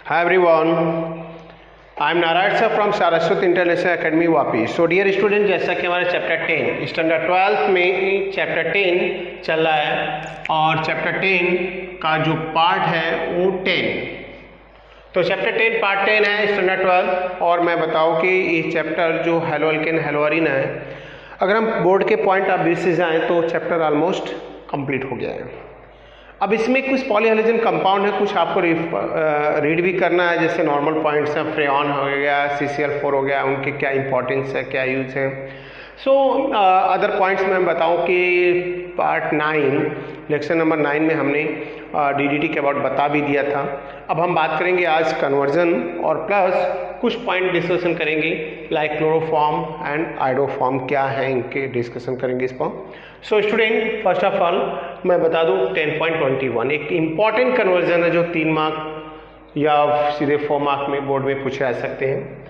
Hi everyone, I am Narayana sir from Saraswat International Academy Vapi. So dear student, जैसा कि हमारे chapter 10 standard 12 में chapter 10 चल रहा है और चैप्टर 10 का जो पार्ट है वो 10, तो चैप्टर 10 पार्ट 10 है स्टैंडर्ड 12। और मैं बताऊँ कि ये चैप्टर जो हेलो अल्केन हेलो अरीन है, अगर हम बोर्ड के पॉइंट ऑफ व्यू से जाएँ तो चैप्टर ऑलमोस्ट कंप्लीट हो गया है। अब इसमें कुछ पॉलीहेलोजन कंपाउंड है, कुछ आपको रीड भी करना है, जैसे नॉर्मल पॉइंट्स हैं, फ्रेऑन हो गया, CCl4 हो गया, उनके क्या इंपॉर्टेंस है, क्या यूज़ है। सो अदर पॉइंट्स मैं बताऊं कि पार्ट 9 लेक्चर नंबर 9 में हमने DDT के अबाउट बता भी दिया था। अब हम बात करेंगे आज कन्वर्जन और प्लस कुछ पॉइंट डिस्कशन करेंगे लाइक क्लोरोफॉर्म एंड आइडोफॉर्म क्या है, इनके डिस्कशन करेंगे इस पर। So student, first of all मैं बता दूं 10.21 एक इम्पॉर्टेंट कन्वर्जन है जो 3 मार्क या सीधे 4 मार्क में बोर्ड में पूछे जा सकते हैं।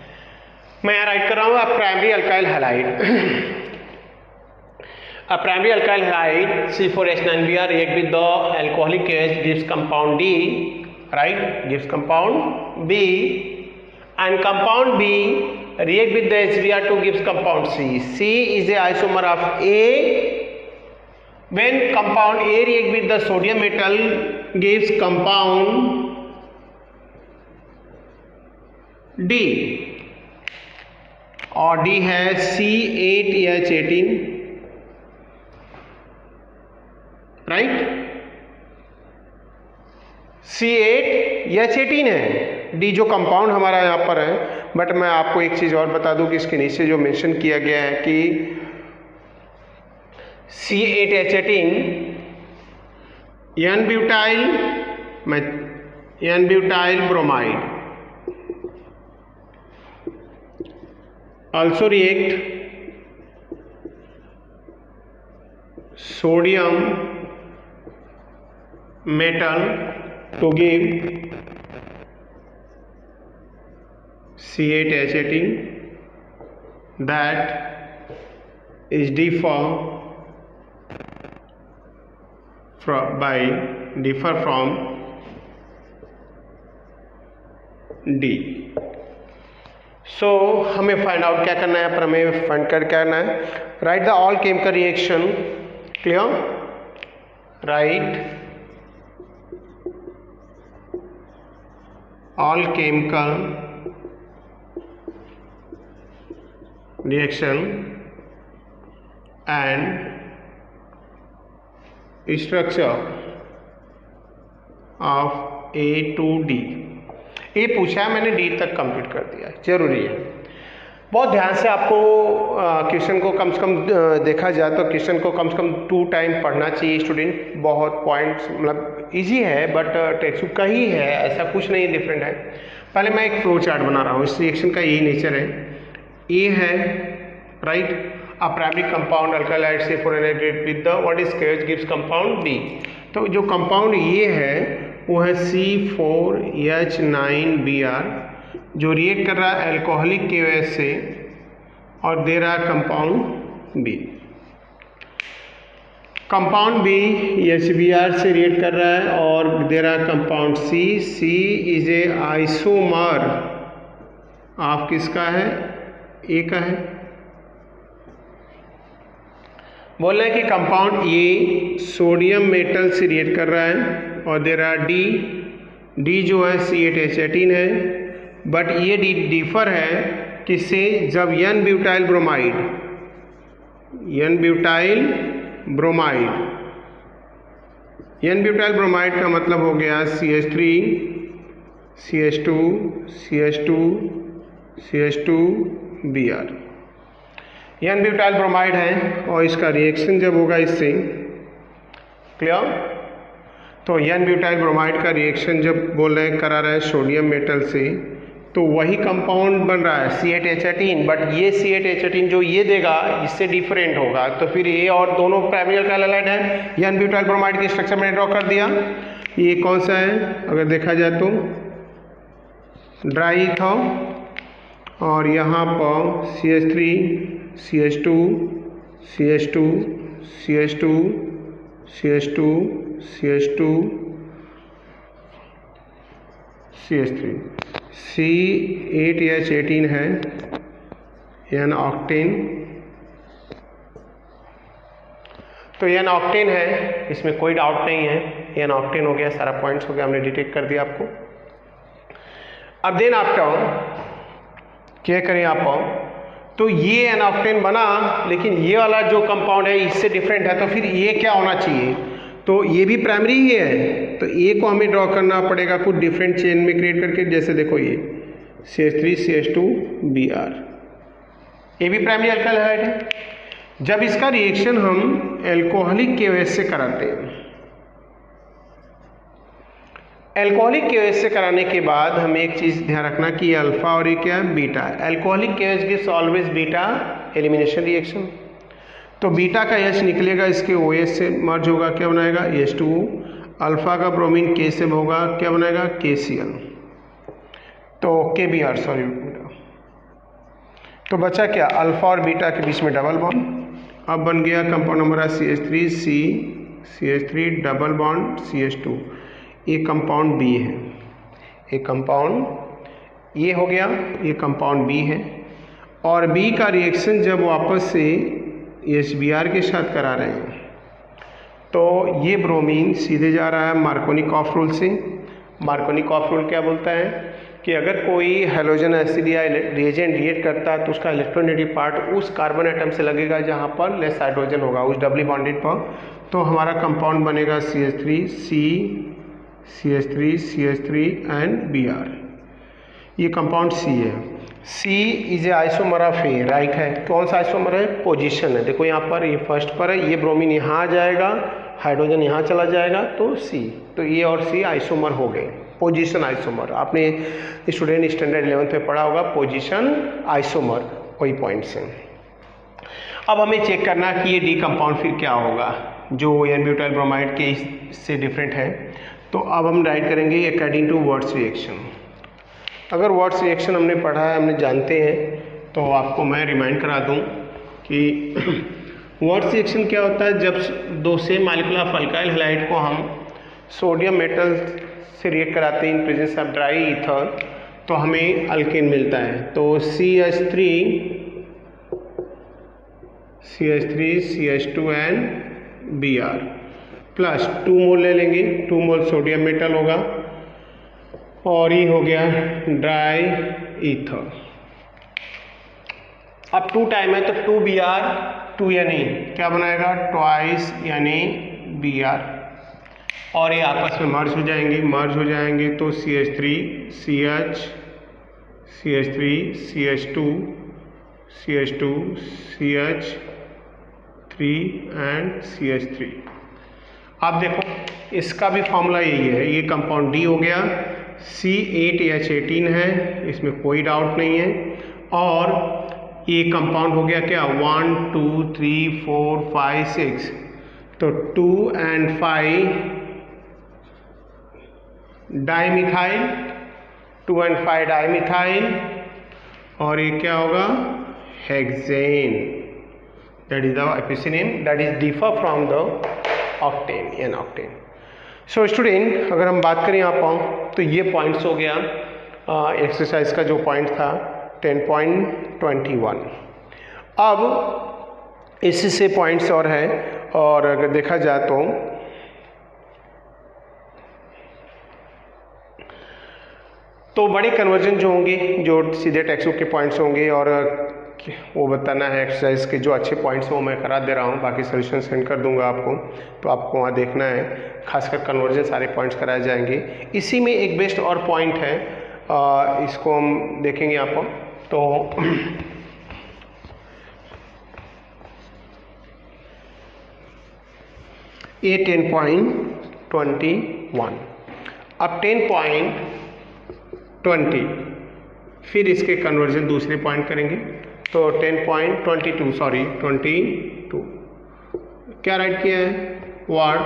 मैं यहाँ राइट कर रहा हूँ primary alkyl halide A primary alkyl halide C4H9Br react with the alcoholic AH gives compound D, right? Gives compound B, and compound B react with the HBr2 gives compound C. C is a isomer of A. When compound A react with the sodium metal gives compound D, और D है C8H18, right. C8H18 है, D जो compound हमारा यहाँ पर है। But मैं आपको एक चीज़ और बता दूं कि इसके नीचे जो मेंशन किया गया है कि C8H18 N butyl bromide also react sodium metal to give C8H18 that is differ from D. सो हमें फाइंड आउट क्या करना है, पर हमें फाइंड कर क्या करना है, right the all chemical reaction, clear, right all chemical reaction and structure of A to D। ये पूछा है मैंने, D तक कंप्लीट कर दिया है, जरूरी है। बहुत ध्यान से आपको क्वेश्चन को कम से कम देखा जाए तो क्वेश्चन को कम से कम 2 टाइम पढ़ना चाहिए स्टूडेंट। बहुत पॉइंट्स मतलब इजी है बट टेक्स्ट बुक का ही है, ऐसा कुछ नहीं डिफरेंट है। पहले मैं एक फ्लो चार्ट बना रहा हूँ, इस रिएक्शन का यही नेचर है। ए है, right, a primary compound alkyl hydrogen C4H with the what is KOH gives compound D. तो जो कंपाउंड ये है वो है C4H9Br जो रिएक्ट कर रहा है अल्कोहलिक KOH से और दे रहा है compound B। Compound B HBr से रिएक्ट कर रहा है और दे रहा है compound C। C is a isomer of किसका है, A का है। बोल रहे हैं कि कंपाउंड A सोडियम मेटल से रिएक्ट कर रहा है और दे रहा है D जो है C8H18 है, बट ये डिफर है किससे, जब N-ब्यूटाइल ब्रोमाइड का मतलब हो गया CH3 CH2 Br। N-ब्यूटाइल ब्रोमाइड है और इसका रिएक्शन जब होगा इससे, क्लियर, तो N-ब्यूटाइल ब्रोमाइड का रिएक्शन जब बोल रहे हैं करा रहा है सोडियम मेटल से, तो वही कंपाउंड बन रहा है C8H18, बट ये C8H18 जो ये देगा इससे डिफरेंट होगा। तो फिर ये और दोनों प्राइमरी अल्काइल हैलाइड है। N-ब्यूटाइल ब्रोमाइड की स्ट्रक्चर मैंने ड्रॉ कर दिया। ये कौन सा है, अगर देखा जाए तो ड्राई था, और यहाँ पर CH3 CH2 CH2 CH2 CH2 CH2 CH3, C8H18 है एन ऑक्टेन। तो एन ऑक्टेन है, इसमें कोई डाउट नहीं है, एन ऑक्टेन हो गया, सारा पॉइंट्स हो गया, हमने डिटेक्ट कर दिया आपको। अब देन आफ्टर क्या करें आप, तो ये एन ऑक्टेन बना, लेकिन ये वाला जो कंपाउंड है इससे डिफरेंट है, तो फिर ये क्या होना चाहिए, तो ये भी प्राइमरी ही है, तो ए को हमें ड्रॉ करना पड़ेगा कुछ डिफरेंट चेन में क्रिएट करके। जैसे देखो ये CH3 CH2 Br, ये भी प्राइमरी अल्काइल हैलाइड है। जब इसका रिएक्शन हम एल्कोहलिक KOH से कराते हैं, एल्कोहलिक KOH से कराने के बाद हमें एक चीज़ ध्यान रखना कि ये अल्फा और ये क्या है, beta. Alcoholic KOH gives always beta elimination reaction, तो बीटा का H निकलेगा, इसके OH से मर्ज होगा, क्या बनाएगा H2O, अल्फा का ब्रोमीन K से होगा, क्या बनाएगा KCl, तो KBr, सॉरी। तो बचा क्या, अल्फा और बीटा के बीच में डबल बॉन्ड। अब बन गया कंपाउंड नंबर है CH3 CH3 double bond CH2, ये कंपाउंड B है, ये कंपाउंड ये हो गया, ये कंपाउंड B है। और B का रिएक्शन जब वापस से HBr के साथ करा रहे हैं, तो ये ब्रोमीन सीधे जा रहा है मार्कोनिकॉफ रूल से। मार्कोनिकॉफ रूल क्या बोलता है कि अगर कोई हैलोजन एसिड या रिएजेंट रिएक्ट करता है तो उसका इलेक्ट्रोनेगेटिव पार्ट उस कार्बन एटम से लगेगा जहाँ पर लेस हाइड्रोजन होगा, उस डबली बॉन्डेड पर। तो हमारा कंपाउंड बनेगा CH3 एंड Br, ये कंपाउंड C है। C is a isomer of A, right है। कौन सा आइसोमर है, पोजीशन है। देखो यहाँ पर ये फर्स्ट पर है, ये ब्रोमीन यहाँ आ जाएगा, हाइड्रोजन यहाँ चला जाएगा, तो C, तो ये और C आइसोमर हो गए, पोजीशन आइसोमर। आपने स्टूडेंट स्टैंडर्ड 11th में पढ़ा होगा पोजीशन आइसोमर, वही पॉइंट्स हैं। अब हमें चेक करना कि ये डी कंपाउंड फिर क्या होगा जो एन ब्यूटाइल ब्रोमाइड के इससे डिफरेंट है। तो अब हम राइट करेंगे अकॉर्डिंग टू वर्ड्स रिएक्शन। अगर वर्ड्स रिएक्शन हमने पढ़ा है, हमने जानते हैं, तो आपको मैं रिमाइंड करा दूं कि वर्ड्स रिएक्शन क्या होता है, जब दो same molecule of alkyl halide को हम सोडियम मेटल से रिएक्ट कराते हैं in presence of dry ether, तो हमें अल्केन मिलता है। तो CH3 CH2 and Br plus 2 मोल ले लेंगे, 2 मोल सोडियम मेटल होगा, और ये हो गया ड्राई ईथर। अब 2 टाइम है तो 2Br 2 यानी क्या बनाएगा, ट्वाइस यानी Br, और ये आपस में मर्ज हो जाएंगे, तो CH3 CH CH3 CH2 CH2 CH3 and CH3। अब देखो इसका भी फॉर्मूला यही है, ये कंपाउंड D हो गया, C8H18 है, इसमें कोई डाउट नहीं है, और ये कंपाउंड हो गया क्या 1 2 3 4 5 6, तो 2 and 5 डाइमिथाइल, 2 and 5 डाइमिथाइल, और ये क्या होगा हेक्सेन, दैट इज द एपिसिनेम that is differ from the octane, N octane. So student, अगर हम बात करें यहाँ पर, तो ये पॉइंट्स हो गया एक्सरसाइज का जो पॉइंट था 10.21। अब इसी से पॉइंट्स और है, और अगर देखा जाए तो बड़े कन्वर्जन जो होंगे, जो सीधे टेक्स्ट बुक के पॉइंट्स होंगे, और वो बताना है एक्सरसाइज के जो अच्छे पॉइंट्स वो मैं करा दे रहा हूँ, बाकी सोल्यूशन सेंड कर दूंगा आपको, तो आपको वहाँ देखना है, खासकर कन्वर्जन सारे पॉइंट्स कराए जाएंगे। इसी में एक बेस्ट और पॉइंट है, इसको हम देखेंगे यहाँ पर। तो ये 10.21, अब 10.20 फिर इसके कन्वर्जन दूसरे पॉइंट करेंगे, तो 10.22 सॉरी 22 क्या राइट किया है, what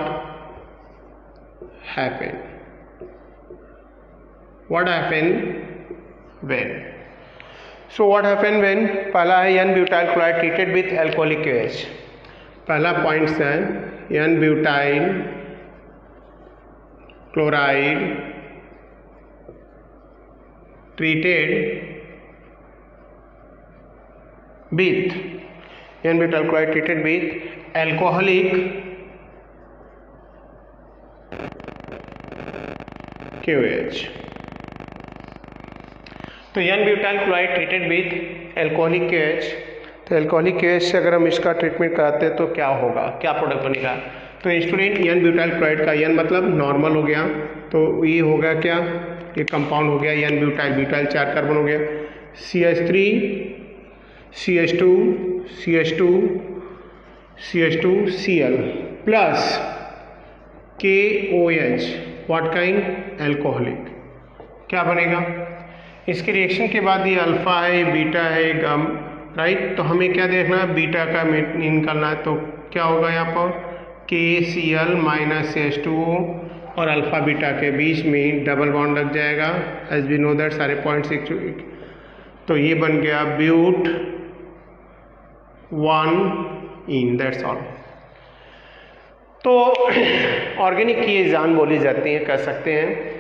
happen when. So what happen when, पहला है n butyl chloride treated with alcoholic KOH। पहला पॉइंट है n butyl chloride treated with n-butyl chloride treated with alcoholic KOH। तो n-butyl chloride treated with alcoholic KOH, तो alcoholic KOH से अगर हम इसका ट्रीटमेंट कराते हैं तो क्या होगा, क्या प्रोडक्ट बनेगा। तो स्टूडेंट n-butyl chloride का n मतलब नॉर्मल हो गया, तो ये होगा क्या, ये कंपाउंड हो गया n-butyl, ब्यूटाइल 4 कार्बन हो गया, CH3 CH2 CH2 CH2 Cl plus KOH, what kind, alcoholic. क्या बनेगा, इसके रिएक्शन के बाद ये अल्फा है, बीटा है, गम, राइट। तो हमें क्या देखना है, बीटा का निकालना है। तो क्या होगा यहाँ पर, KCl माइनस CH2O और अल्फा बीटा के बीच में डबल बॉन्ड लग जाएगा, एज वी नो दैट सारे पॉइंट्स एक। तो ये बन गया ब्यूट 1 इन, दैट्स ऑल। तो ऑर्गेनिक की ये जान बोली जाती है, कह सकते हैं।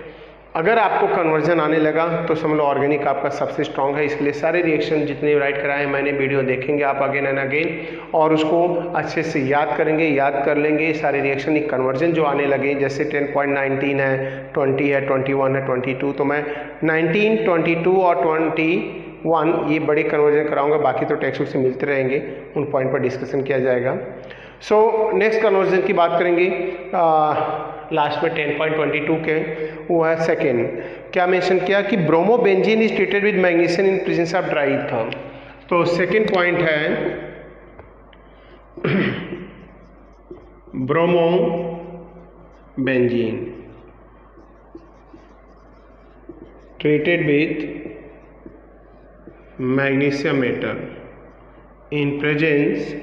अगर आपको कन्वर्जन आने लगा तो समझ लो ऑर्गेनिक आपका सबसे स्ट्रांग है। इसके लिए सारे रिएक्शन जितने राइट कराए मैंने वीडियो देखेंगे आप अगेन एंड अगेन, और उसको अच्छे से याद करेंगे, याद कर लेंगे सारे रिएक्शन। एक कन्वर्जन जो आने लगे जैसे 10.19 है, 20 है, 21 है, 22, तो मैं 19, 22 और 21 ये बड़े कन्वर्जन कराऊंगा, बाकी तो टेक्स्ट बुक से मिलते रहेंगे, उन पॉइंट पर डिस्कशन किया जाएगा। सो नेक्स्ट कन्वर्जन की बात करेंगे लास्ट में 10.22 के, वो है सेकेंड। क्या मेंशन किया कि bromobenzene is treated with magnesium in presence of dry ether. तो सेकेंड पॉइंट है bromobenzene treated with magnesium metal in presence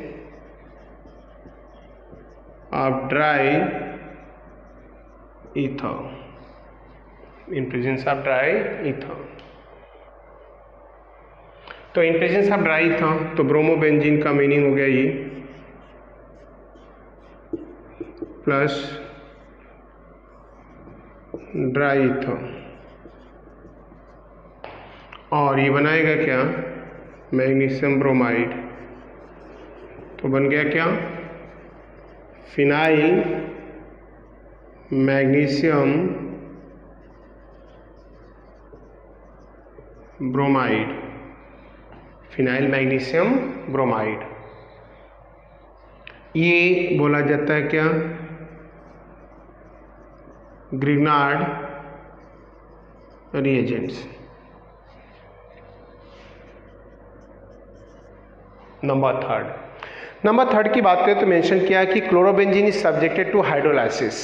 of dry ether, in presence of dry ether। तो in presence of dry ether तो bromobenzene का meaning हो गया ये plus dry ether, और ये बनाएगा क्या, मैग्नीशियम ब्रोमाइड। तो बन गया क्या, phenyl magnesium bromide, phenyl magnesium bromide. ये बोला जाता है क्या, ग्रिग्नार्ड रिएजेंट्स। नंबर थर्ड की बात करें तो मेंशन किया है कि chlorobenzene is subjected to hydrolysis.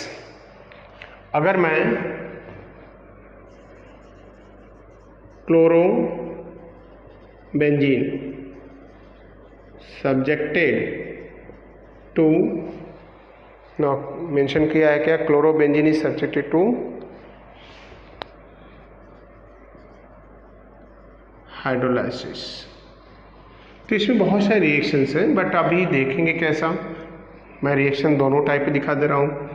अगर मैं क्लोरोबेंजीन सब्जेक्टेड टू, मेंशन किया है क्या, chlorobenzene is subjected to hydrolysis. तो इसमें बहुत सारे रिएक्शंस हैं, बट अभी देखेंगे कैसा। मैं रिएक्शन दोनों टाइप पे दिखा दे रहा हूँ।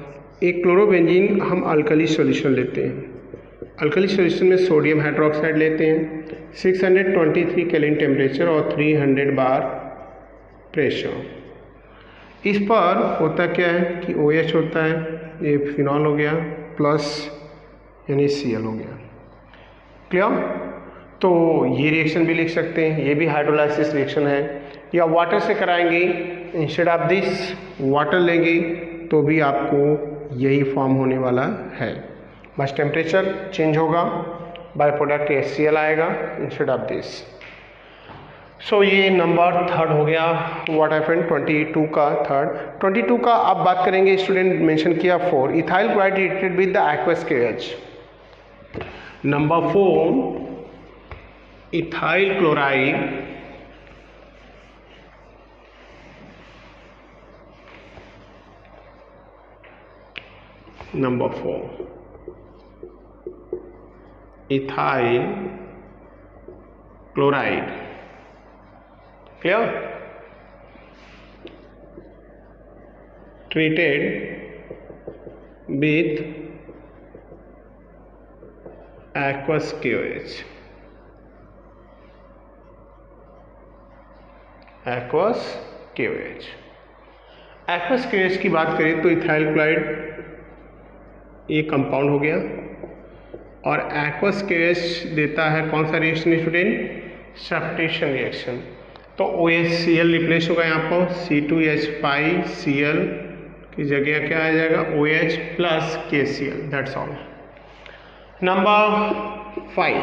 एक क्लोरोबेंजीन हम अल्कली सॉल्यूशन लेते हैं, अल्कली सॉल्यूशन में सोडियम हाइड्रोक्साइड लेते हैं, 623 केल्विन टेम्परेचर और 300 बार प्रेशर। इस पर होता क्या है कि OH होता है, ये फिनॉल हो गया प्लस यानी Cl हो गया। क्लियर। तो ये रिएक्शन भी लिख सकते हैं, ये भी हाइड्रोलाइसिस रिएक्शन है। या वाटर से कराएंगे, इंस्टेड ऑफ दिस वाटर लेंगे तो भी आपको यही फॉर्म होने वाला है, बस टेम्परेचर चेंज होगा, बाय प्रोडक्ट HCl आएगा इंस्टेड ऑफ दिस। सो ये नंबर थर्ड हो गया, व्हाट हैपेंड 22 का थर्ड। 22 का अब बात करेंगे, स्टूडेंट मेंशन किया 4 ethyl chloride treated with the aqueous KOH। Number 4 ethyl chloride number 4 ethyl chloride. Clear. Treated with aqueous KOH। Aqueous KOH। Aqueous KOH की बात करें तो इथाइल क्लोराइड ये कंपाउंड हो गया, और एक्वस KOH देता है कौन सा रिएक्शन स्टूडेंट? Substitution reaction. तो OHCl रिप्लेस होगा यहाँ पर C2H5Cl की जगह क्या आ जाएगा? OH plus KCl, that's all. Number 5,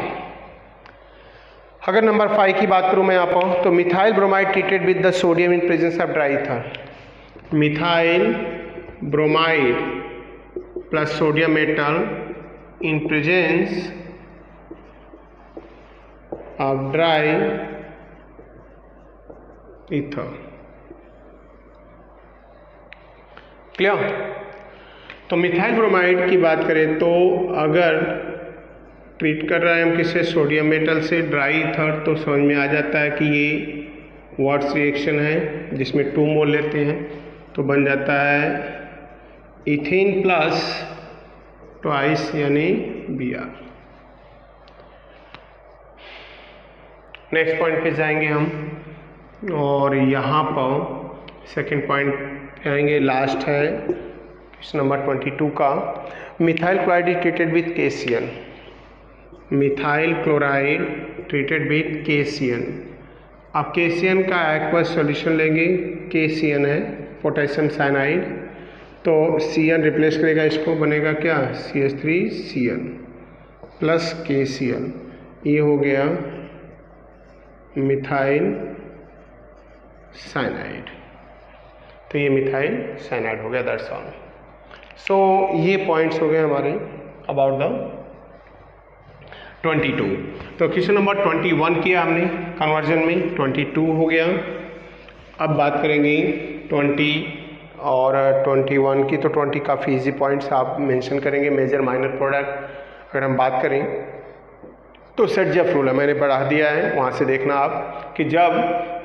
अगर नंबर 5 की बात करूँ मैं यहाँ पर, तो methyl bromide treated with the sodium in presence of dry ether. Methyl bromide plus sodium metal in presence of dry ether। Clear? तो मिथाइल ब्रोमाइड की बात करें तो अगर ट्रीट कर रहे हैं हम किससे? सोडियम मेटल से ड्राई ईथर, तो समझ में आ जाता है कि ये वाट्स रिएक्शन है जिसमें 2 मोल लेते हैं, तो बन जाता है इथेन प्लस ट्वाइस यानी Br। नेक्स्ट पॉइंट पे जाएंगे हम, और यहाँ पर सेकंड पॉइंट आएंगे, लास्ट है इस नंबर 22 का। Methyl chloride is treated with KCl। Methyl chloride treated with KCl। अब KCl का एक्वस सॉल्यूशन लेंगे, KCl है पोटेशियम साइनाइड, तो Cn रिप्लेस करेगा इसको, बनेगा क्या? CH3Cl प्लस KCl, ये हो गया मिथाइल साइनाइड। तो ये मिथाइल साइनाइड हो गया, दैट्स ऑल। सो ये पॉइंट्स हो गए हमारे अबाउट द 22। तो क्वेश्चन नंबर 21 किया हमने कन्वर्जन में, 22 हो गया। अब बात करेंगे 20 और 21 की। तो 20 काफ़ी इजी पॉइंट्स आप मेंशन करेंगे। मेजर माइनर प्रोडक्ट अगर हम बात करें तो सेट-जेफ रूल है, मैंने बढ़ा दिया है, वहाँ से देखना आप कि जब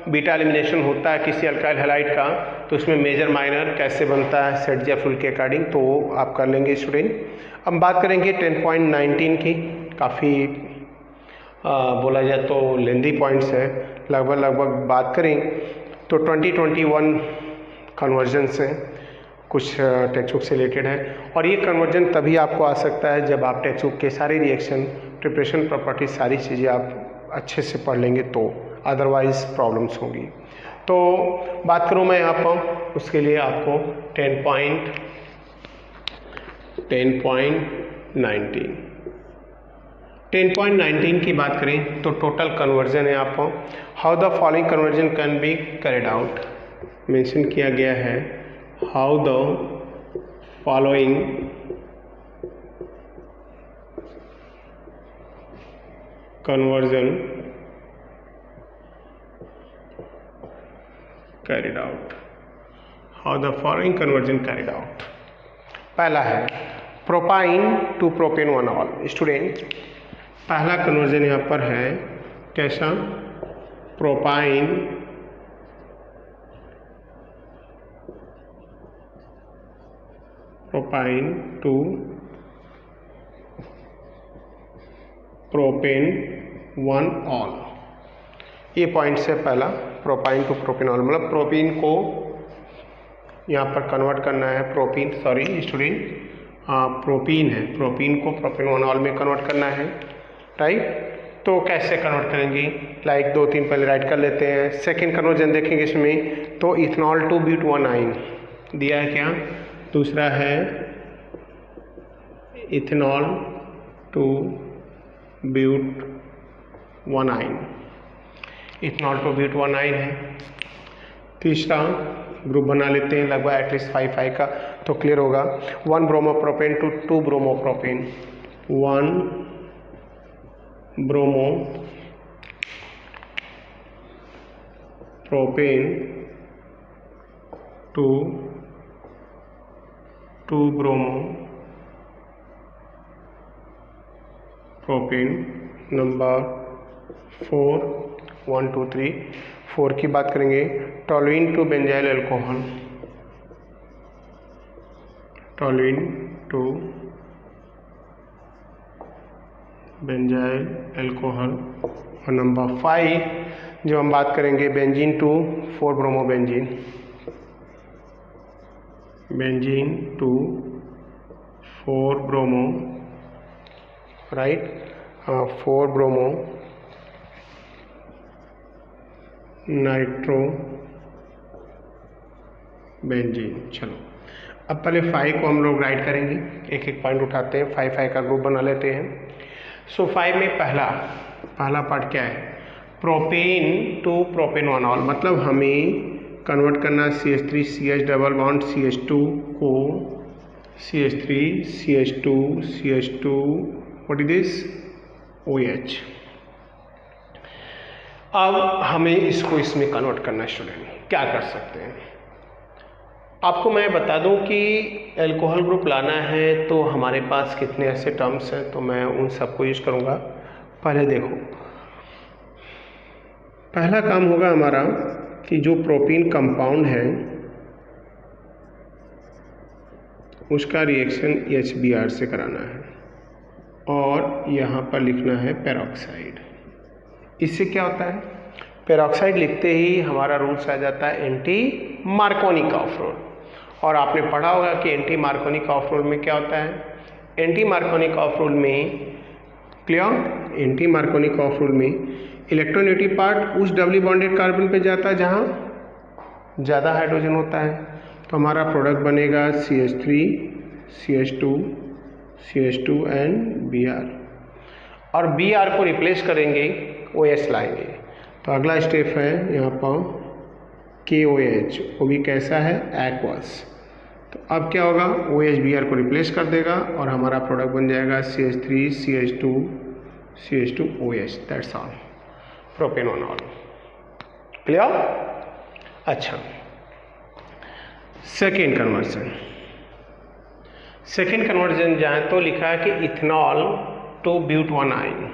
बीटा एलिमिनेशन होता है किसी अल्काइल हैलाइड का तो उसमें मेजर माइनर कैसे बनता है सेट-जेफ रूल के अकॉर्डिंग, तो आप कर लेंगे स्टूडेंट। अब बात करेंगे 10.19 की। काफ़ी बोला जाए तो लेंदी पॉइंट्स है, लगभग बात करें तो 2021 कन्वर्जन से कुछ टेक्स्ट बुक से रिलेटेड है, और ये कन्वर्जन तभी आपको आ सकता है जब आप टेक्स्ट बुक के सारे रिएक्शन, प्रिपरेशन प्रॉपर्टीज, सारी चीज़ें आप अच्छे से पढ़ लेंगे, तो अदरवाइज प्रॉब्लम्स होंगी। तो बात करूँ मैं यहाँ पर, उसके लिए आपको 10.19 की बात करें तो टोटल कन्वर्जन है यहाँ पर। How the following conversion can be carried out, mention किया गया है how the following conversion carried out, how the following conversion carried out. पहला है प्रोपाइन टू प्रोपेन 1-ऑल। स्टूडेंट पहला कन्वर्जन यहाँ पर है कैसा? प्रोपाइन टू प्रोपेन 1-ऑल, ये पॉइंट से पहला प्रोपाइन टू प्रोपेन ऑल, मतलब प्रोपीन को यहाँ पर कन्वर्ट करना है, प्रोपीन सॉरी स्टूडेंट प्रोपीन है, प्रोपीन को प्रोपेन 1-ऑल में कन्वर्ट करना है, राइट। तो कैसे कन्वर्ट करेंगे? लाइक 2-3 पहले राइट कर लेते हैं। सेकेंड कन्वर्जन देखेंगे इसमें, तो इथेनॉल टू ब्यूट-1-आइन दिया है क्या? दूसरा है इथेनॉल टू ब्यूट-1-आइन, इथेनॉल टू ब्यूट-1-आइन है। तीसरा ग्रुप बना लेते हैं लगभग एटलीस्ट 5 का, तो क्लियर होगा। 1 bromopropane to 2 bromopropane, 1 bromopropane to 2 bromopropane. Number 4 1 2 3 4 की बात करेंगे, toluene to benzyl alcohol, toluene to benzyl alcohol. और नंबर 5 जो हम बात करेंगे benzene to 4 bromobenzene, benzene to 4 bromo, right, 4 bromo nitro benzene. चलो अब पहले 5 को हम लोग राइट करेंगे, एक एक पॉइंट उठाते हैं, 5 का ग्रुप बना लेते हैं। सो 5 में पहला पार्ट क्या है, प्रोपेन टू प्रोपेनॉनॉल, मतलब हमें कन्वर्ट करना CH3 CH double bond CH2 को CH3 CH2 CH2 what is this OH। अब हमें इसको इसमें कन्वर्ट करना है स्टूडेंट, क्या कर सकते हैं। आपको मैं बता दूं कि अल्कोहल ग्रुप लाना है तो हमारे पास कितने ऐसे टर्म्स हैं, तो मैं उन सबको यूज करूंगा। पहले देखो, पहला काम होगा हमारा कि जो प्रोपीन कंपाउंड है उसका रिएक्शन HBr से कराना है और यहाँ पर लिखना है पेरोक्साइड। इससे क्या होता है, पेरोक्साइड लिखते ही हमारा रूल्स आ जाता है एंटी मार्कोनी ऑफ रूल। और आपने पढ़ा होगा कि एंटी मार्कोनी ऑफ रूल में क्या होता है, एंटी मार्कोनी ऑफ रूल में clear, anti Markovnikov of rule में इलेक्ट्रोनेगेटिव पार्ट उस डबली बॉन्डेड कार्बन पे जाता है जहाँ ज़्यादा हाइड्रोजन होता है, तो हमारा प्रोडक्ट बनेगा CH3 CH2 CH2 and Br, और Br को रिप्लेस करेंगे OH लाएंगे। तो अगला स्टेप है यहाँ पर KOH, वो भी कैसा है, एक्वस। तो अब क्या होगा, OH Br को रिप्लेस कर देगा और हमारा प्रोडक्ट बन जाएगा CH3 CH2 CH2 OH, that's all, propanol. Clear. अच्छा, सेकेंड कन्वर्जन जाए तो लिखा है कि इथेनॉल टू ब्यूट 1 आइन।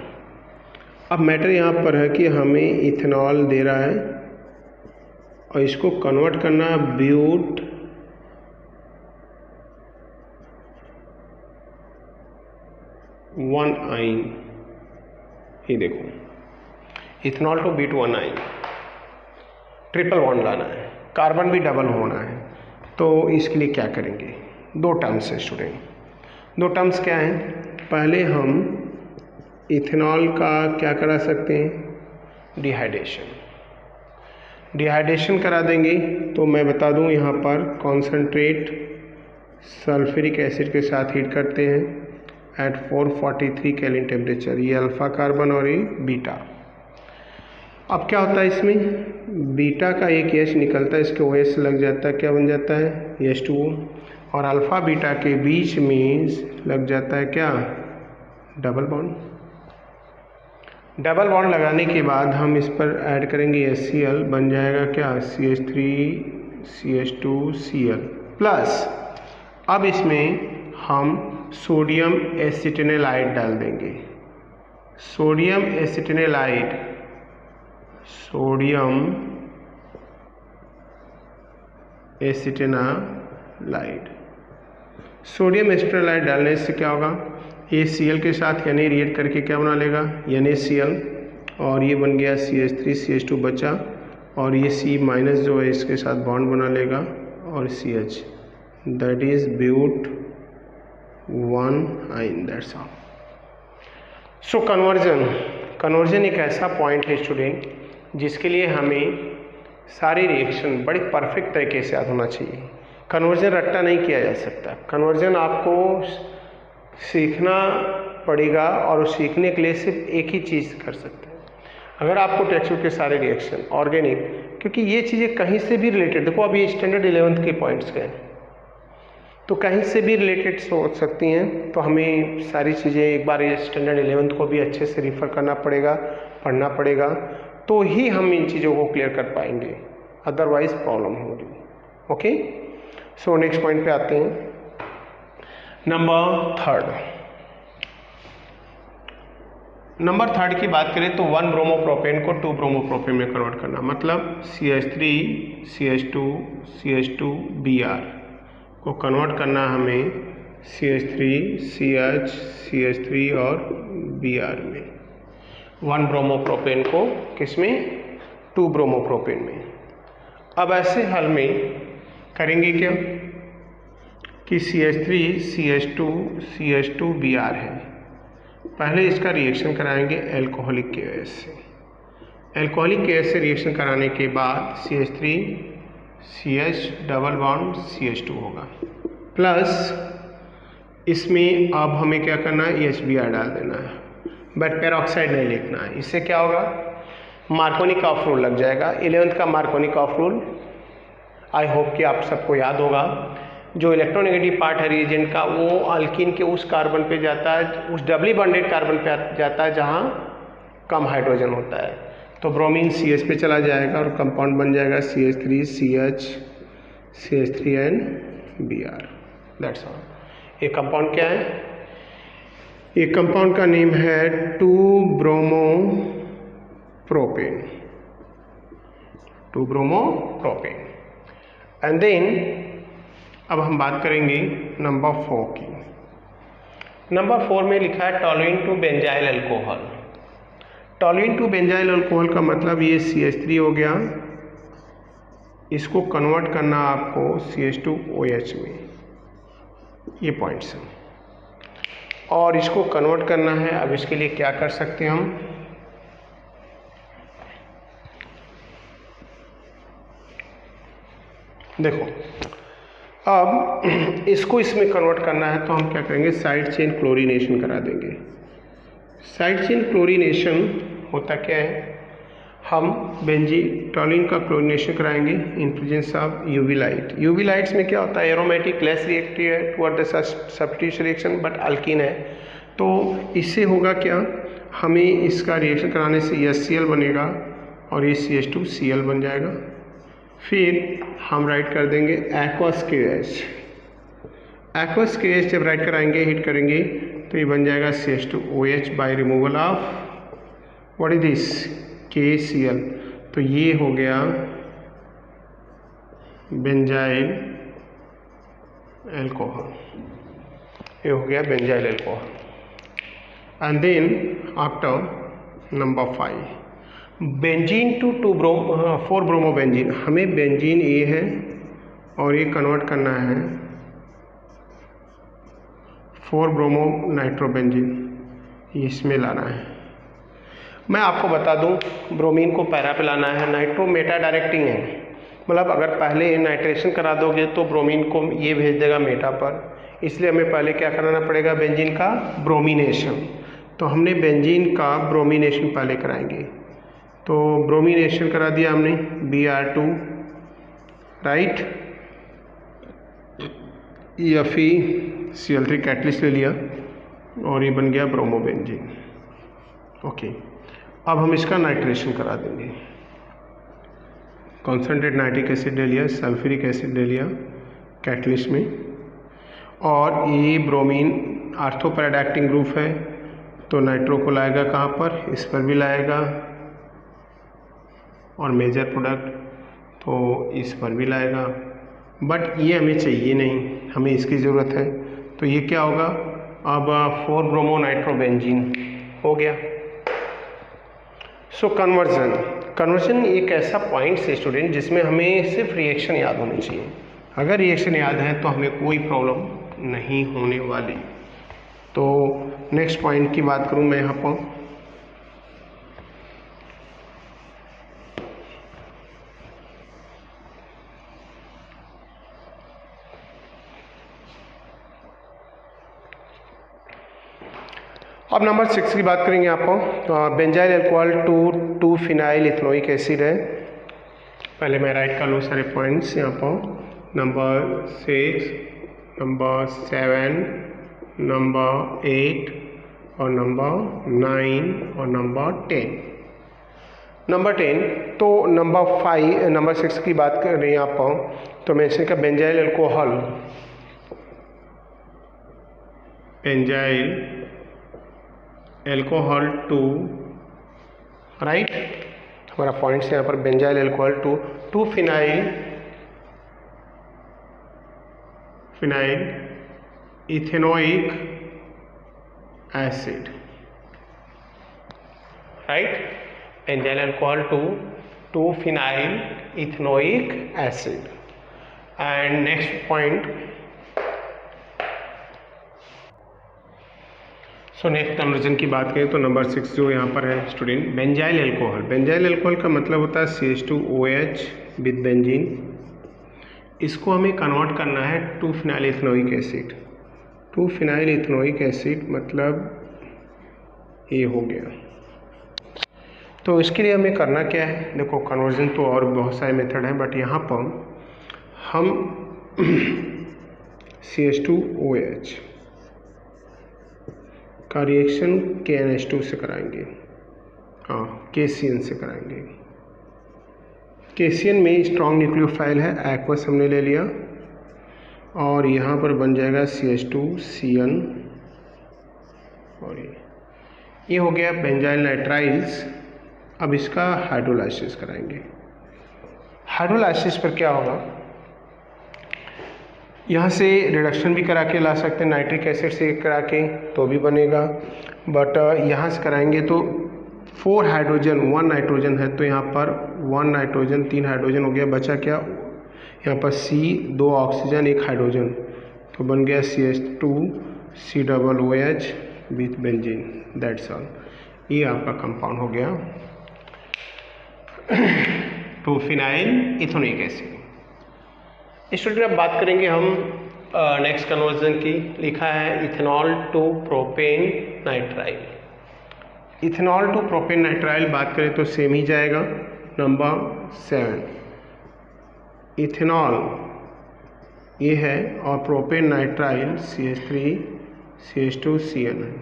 अब मैटर यहाँ पर है कि हमें इथेनॉल दे रहा है और इसको कन्वर्ट करना ब्यूट 1 आइन। ये देखो, इथेनॉल टू ब्यूट 1 आइन, ट्रिपल बॉन्ड लाना है, कार्बन भी डबल होना है। तो इसके लिए क्या करेंगे, 2 टर्म्स है स्टूडेंट। 2 टर्म्स क्या हैं, पहले हम इथेनॉल का क्या करा सकते हैं, डिहाइड्रेशन करा देंगे। तो मैं बता दूं यहाँ पर कॉन्सेंट्रेट सल्फ्यूरिक एसिड के साथ हीट करते हैं एट 443 केल्विन टेम्परेचर, ये अल्फा कार्बन और ये बीटा। अब क्या होता है इसमें, बीटा का एक H निकलता है, इसके OH लग जाता है, क्या बन जाता है H2O, और अल्फा बीटा के बीच में लग जाता है क्या, डबल बॉन्ड लगाने के बाद हम इस पर ऐड करेंगे HCl, बन जाएगा क्या CH3 CH2 Cl प्लस। अब इसमें हम सोडियम एसिटेनाइड डाल देंगे, सोडियम एसिटेनाइड डालने से क्या होगा, HCl के साथ Na रिएक्ट करके क्या बना लेगा, NaCl, और ये बन गया CH3 CH2 बचा, और ये C माइनस जो है इसके साथ बॉन्ड बना लेगा और CH, दैट इज ब्यूट 1 आइन, दैट्स ऑल। सो कन्वर्जन एक ऐसा पॉइंट है स्टूडेंट जिसके लिए हमें सारी रिएक्शन बड़ी परफेक्ट तरीके से याद होना चाहिए। कन्वर्जन रट्टा नहीं किया जा सकता, कन्वर्जन आपको सीखना पड़ेगा और सीखने के लिए सिर्फ एक ही चीज़ कर सकते हैं। अगर आपको टेक्स्ट बुक के सारे रिएक्शन ऑर्गेनिक, क्योंकि ये चीज़ें कहीं से भी रिलेटेड, देखो अभी स्टैंडर्ड 11th के पॉइंट्स गए तो कहीं से भी रिलेटेड हो सकती हैं, तो हमें सारी चीज़ें एक बार ये स्टैंडर्ड 11th को भी अच्छे से रिफ़र करना पड़ेगा, पढ़ना पड़ेगा, तो ही हम इन चीज़ों को क्लियर कर पाएंगे, अदरवाइज प्रॉब्लम होगी। ओके, सो नेक्स्ट पॉइंट पे आते हैं, नंबर थर्ड की बात करें तो 1 ब्रोमोप्रोपेन को 2 ब्रोमोप्रोपेन में कन्वर्ट करना, मतलब CH3 CH2 CH2 Br को कन्वर्ट करना हमें CH3 CH CH3 और Br में, 1 ब्रोमोप्रोपेन को किसमें, 2 ब्रोमोप्रोपेन में। अब ऐसे हल में करेंगे क्या कि CH3 CH2 CH2 Br है, पहले इसका रिएक्शन कराएंगे एल्कोहलिक केएस से। एल्कोहलिक केएस से रिएक्शन कराने के बाद CH3 CH double bond CH2 होगा, प्लस इसमें अब हमें क्या करना है, HBr डाल देना है, बट पेरोक्साइड नहीं लिखना है। इससे क्या होगा, मार्कोनी ऑफ रूल लग जाएगा। 11th का Markovnikov of rule I hope कि आप सबको याद होगा। जो इलेक्ट्रोनेगेटिव पार्ट है रिएजेंट का, वो अल्कीन के उस कार्बन पे जाता है, उस डबली बॉन्डेड कार्बन पे जाता है जहाँ कम हाइड्रोजन होता है। तो ब्रोमीन CH पे चला जाएगा और कंपाउंड बन जाएगा CH3 CH CH3 and Br, that's all. ये कंपाउंड क्या है, ये कंपाउंड का नेम है 2 ब्रोमोप्रोपेन, 2 ब्रोमोप्रोपेन। एंड देन अब हम बात करेंगे नंबर 4 की। नंबर 4 में लिखा है toluene to benzyl alcohol. Toluene to benzyl alcohol का मतलब ये CH3 हो गया, इसको कन्वर्ट करना आपको CH2OH में, ये पॉइंट्स हैं, और इसको कन्वर्ट करना है। अब इसके लिए क्या कर सकते हैं हम, देखो अब इसको इसमें कन्वर्ट करना है तो हम क्या करेंगे, साइड चेन क्लोरीनेशन करा देंगे। साइड चेन क्लोरीनेशन होता क्या है, हम टॉलुइन का क्लोरीनेशन कराएंगे in presence of UV light. UV lights में क्या होता है, एरोमेटिक लेस रिएक्टिव है toward the substitution reaction, but alkyne है। तो इससे होगा क्या, हमें इसका रिएक्शन कराने से HCl बनेगा और ये CH2Cl बन जाएगा। फिर हम राइट कर देंगे एक्वस KH। एक्वस KH जब राइट कराएंगे, हिट करेंगे, तो ये बन जाएगा CH2OH by removal of what is this, KCl। तो ये हो गया बेंजाइल अल्कोहल, ये हो गया benzyl alcohol. And then after number 5, benzene to 4 bromobenzene. हमें बेंजीन ये है और ये कन्वर्ट करना है 4 ब्रोमो नाइट्रोबेंजीन, इसमें लाना है। मैं आपको बता दूं, ब्रोमीन को पैरा पे लाना है, नाइट्रो मेटा डायरेक्टिंग है, मतलब अगर पहले नाइट्रेशन करा दोगे तो ब्रोमीन को ये भेज देगा मेटा पर, इसलिए हमें पहले क्या कराना पड़ेगा, बेंजीन का ब्रोमिनेशन। तो हमने बेंजीन का ब्रोमिनेशन पहले कराएंगे, तो ब्रोमिनेशन करा दिया हमने Br2 राइट, FeCl3 कैटलिस्ट ले लिया और ये बन गया ब्रोमोबेंजीन। ओके, अब हम इसका नाइट्रेशन करा देंगे। कॉन्सेंट्रेट नाइट्रिक एसिड ले लिया, सल्फ्यूरिक एसिड ले लिया कैटलिस्ट में, और ये ब्रोमीन आर्थोपैराड एक्टिंग ग्रुप है, तो नाइट्रो को लाएगा कहाँ पर, इस पर भी लाएगा, और मेजर प्रोडक्ट तो इस पर भी लाएगा, बट ये हमें चाहिए नहीं, हमें इसकी ज़रूरत है। तो ये क्या होगा, अब 4 ब्रोमो नाइट्रोबेंजीन हो गया। सो कन्वर्जन एक ऐसा पॉइंट है स्टूडेंट जिसमें हमें सिर्फ रिएक्शन याद होनी चाहिए। अगर रिएक्शन याद है तो हमें कोई प्रॉब्लम नहीं होने वाली। तो नेक्स्ट पॉइंट की बात करूं मैं यहाँ पर, अब नंबर 6 की बात करेंगे आप। Benzyl alcohol 2 phenyl ethanoic acid है। पहले मैं राइट कर लूँ सारे पॉइंट्स यहाँ पर। नंबर 6, नंबर 7, नंबर 8 और नंबर 9 और नंबर 10। नंबर 10 तो नंबर 6 की बात कर रहे हैं आप, तो मैं इसे का benzyl alcohol, benzyl alcohol 2 right, हमारा पॉइंट्स यहाँ पर benzyl alcohol 2 phenyl ethanoic acid, right? Benzyl alcohol to 2-phenyl ethanoic acid. And next point, so next conversion की बात करें तो नंबर 6 जो यहाँ पर है student, benzyl alcohol. Benzyl alcohol का मतलब होता है CH2OH विद बेंजीन। इसको हमें कन्वर्ट करना है 2-phenyl ethanoic acid। 2-phenyl ethanoic acid मतलब ये हो गया। तो इसके लिए हमें करना क्या है, देखो कन्वर्जन तो और बहुत सारे मेथड हैं, बट यहाँ पर हम CH2OH का रिएक्शन KNH2 से कराएंगे, हाँ KCN से कराएंगे। KCN में स्ट्रॉन्ग न्यूक्लियोफाइल है, एक्वस हमने ले लिया, और यहाँ पर बन जाएगा CH2CN, और ये हो गया बेंजाइल नाइट्राइल्स। अब इसका हाइड्रोलाइसिस कराएंगे। हाइड्रोलाइसिस पर क्या होगा, यहाँ से रिडक्शन भी करा के ला सकते हैं, नाइट्रिक एसिड से करा के तो भी बनेगा, बट यहाँ से कराएंगे तो 4 हाइड्रोजन 1 नाइट्रोजन है, तो यहाँ पर 1 नाइट्रोजन 3 हाइड्रोजन हो गया, बचा क्या यहाँ पर C 2 ऑक्सीजन 1 हाइड्रोजन, तो बन गया CH2COOH with benzene, that's all. ये आपका कंपाउंड हो गया 2-phenyl ethanoic acid। स्टूडेंट अब बात करेंगे हम नेक्स्ट कन्वर्जन की। लिखा है ethanol to propanenitrile. Ethanol to propanenitrile बात करें तो सेम ही जाएगा। नंबर 7 इथेनॉल ये है, और प्रोपेन नाइट्राइल CH3 CH2CN है।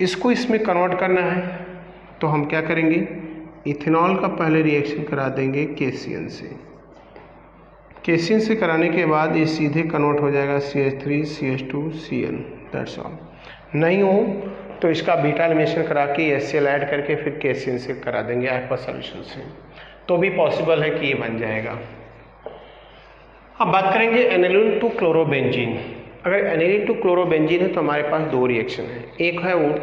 इसको इसमें कन्वर्ट करना है, तो हम क्या करेंगे, इथेनॉल का पहले रिएक्शन करा देंगे KCN से। KCN से कराने के बाद ये सीधे कन्वर्ट हो जाएगा CH3 CH2CN, दैट्स ऑल। नहीं हो तो इसका बीटा एलिमिनेशन करा के HCl ऐड करके फिर KCN से करा देंगे एक्वस सॉल्यूशन से, तो भी पॉसिबल है कि ये बन जाएगा। अब बात करेंगे एनिलीन टू क्लोरोबेंजीन। अगर एनिलीन टू क्लोरोबेंजीन है तो हमारे पास 2 रिएक्शन है, एक है वो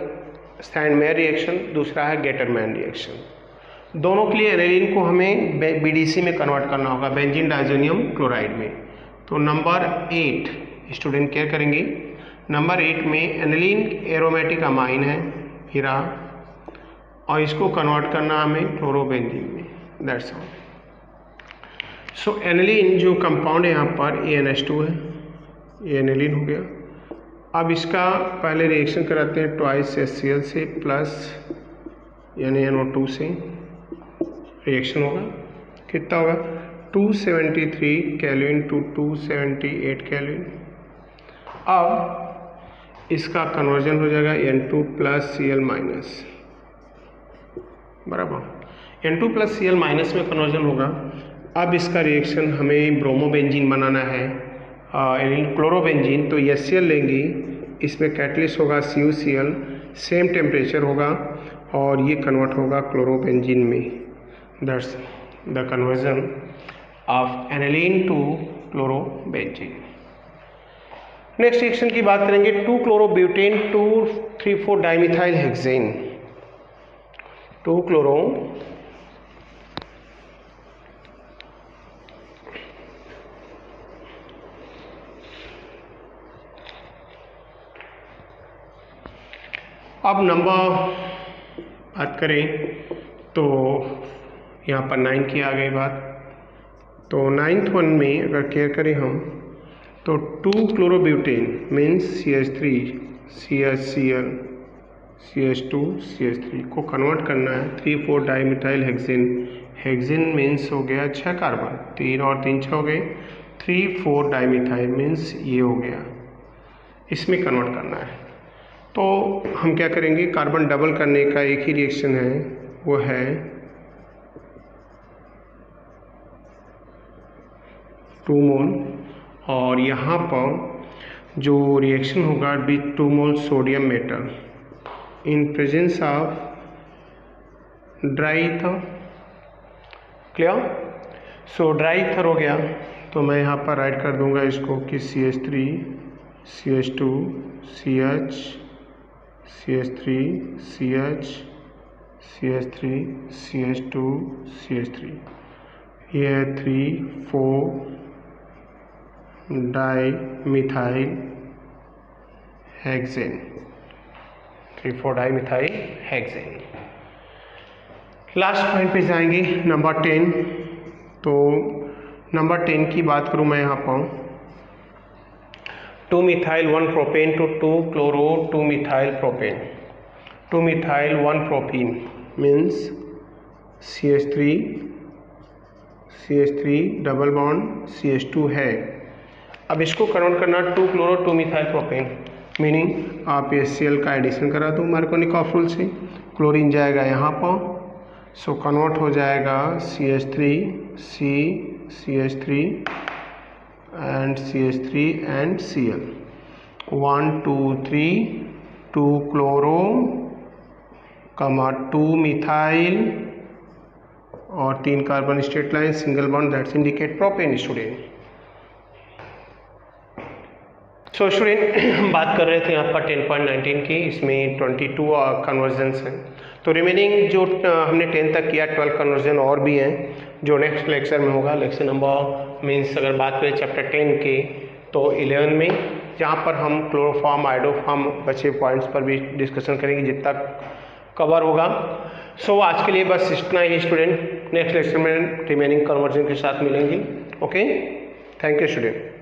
स्टैंडमेयर रिएक्शन, दूसरा है गेटरमैन रिएक्शन। दोनों के लिए एनिलीन को हमें BDC में कन्वर्ट करना होगा, बेंजीन डाइजोनियम क्लोराइड में। तो नंबर 8 स्टूडेंट क्या करेंगे, नंबर 8 में एनिलीन एरोमेटिक अमाइन है हीरा, और इसको कन्वर्ट करना हमें क्लोरोबेंजीन में, दैट्स ऑल। सो एनिलीन जो कंपाउंड है यहाँ पर ANH2 है, ये एनिलीन हो गया। अब इसका पहले रिएक्शन कराते हैं ट्वाइस HCl से प्लस यानी NO2 से, रिएक्शन होगा कितना होगा 273 केल्विन टू 278 केल्विन। अब इसका कन्वर्जन हो जाएगा N2 प्लस Cl माइनस, बराबर N2 प्लस Cl माइनस में कन्वर्जन होगा। अब इसका रिएक्शन हमें ब्रोमोबेंजीन बनाना है, क्लोरोबेंजीन, तो HCl लेंगे, इसमें कैटलिस्ट होगा CuCl, सेम टेम्परेचर होगा और ये कन्वर्ट होगा क्लोरोबेंजीन में। That's the conversion of aniline to chlorobenzene. Next reaction की बात करेंगे 2-क्लोरोब्यूटेन टू 3,4 डाइमिथाइल हेक्सेन। 2-क्लोरो अब नंबर बात करें तो यहाँ पर 9 की आ गई बात, तो 9th वन में अगर केयर करें हम तो 2-क्लोरोब्यूटेन means CH3 CHCl CH2 CH3 को कन्वर्ट करना है 3,4 डाइमिथाइल हेक्सेन। हेक्सेन मीन्स हो गया 6 कार्बन, 3 और 3 6 हो गए, 3,4 डाइमिथाइल मीन्स ये हो गया, इसमें कन्वर्ट करना है। तो हम क्या करेंगे, कार्बन डबल करने का एक ही रिएक्शन है, वो है 2 मोल, और यहाँ पर जो रिएक्शन होगा with 2 mole sodium metal in presence of dry ether. Clear? So dry ether हो गया, तो मैं यहाँ पर राइट कर दूंगा इसको कि CH3 CH2 CH CH3 CH CH3 CH2 CH3, ये है 3,4 di methyl hexane, 3,4 di methyl hexane. Last point पे जाएंगे नंबर 10। तो नंबर 10 की बात करूँ मैं यहाँ पर 2 methyl 1 propane two 2 chloro 2 methyl propane, 2 methyl 1 propene means CH3 double bond CH2 है। अब इसको कन्वर्ट करना 2 क्लोरो 2 मिथाइल प्रोपेन, मीनिंग आप HCl का एडिशन करा दो मार्कोनिकॉफ रूल से, क्लोरीन जाएगा यहाँ पर, सो कन्वर्ट हो जाएगा CH3 CH3 and CH3 and Cl, 1 2 3 2 chloro 2 methyl और 3 carbon straight line single bond, that's indicate propane student. So student बात कर रहे थे यहाँ पर 10.19 की, इसमें 22 कन्वर्जन्स हैं। तो रिमेनिंग जो हमने 10 तक किया 12 कन्वर्जन और भी हैं जो नेक्स्ट लेक्चर में होगा। लेक्चर नंबर मीन्स अगर बात करें चैप्टर 10 के तो 11 में, जहाँ पर हम क्लोरोफॉर्म आइडोफॉर्म बचे पॉइंट्स पर भी डिस्कशन करेंगे जितना कवर होगा। सो आज के लिए बस इतना ही स्टूडेंट, नेक्स्ट लेक्चर में रिमेनिंग कन्वर्जन के साथ मिलेंगे। Okay, thank you student.